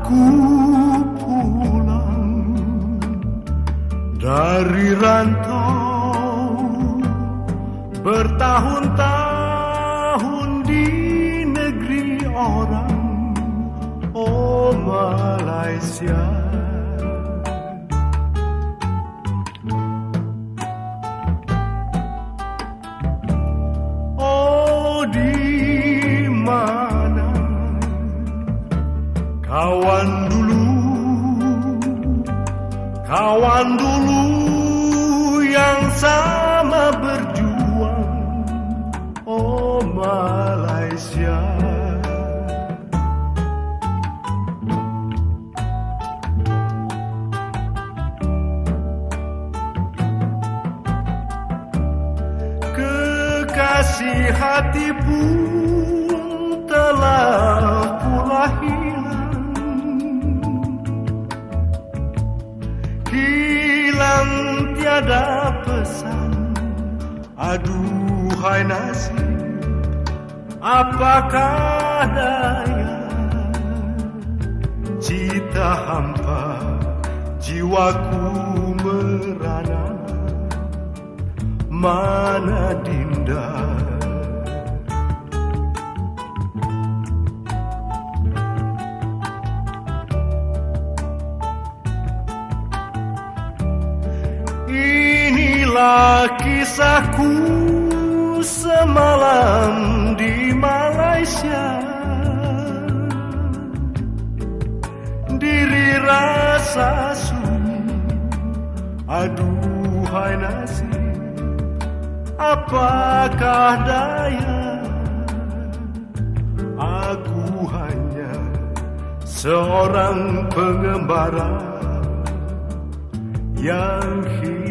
Aku pulang dari rantau bertahun-tahun di negeri orang, oh Malaysia. Oh di mana kawan dulu yang sama berjuang, oh Malaysia. Kekasih hati pun telah pula hilang tiada pesan. Aduhai nasib, apakah daya, cita hampa, jiwaku merana, mana Dinda. Inilah kisahku semalam di Malaysia. Diri rasa sunyi, aduhai nasib, apakah daya, aku hanya seorang pengembara yang hidup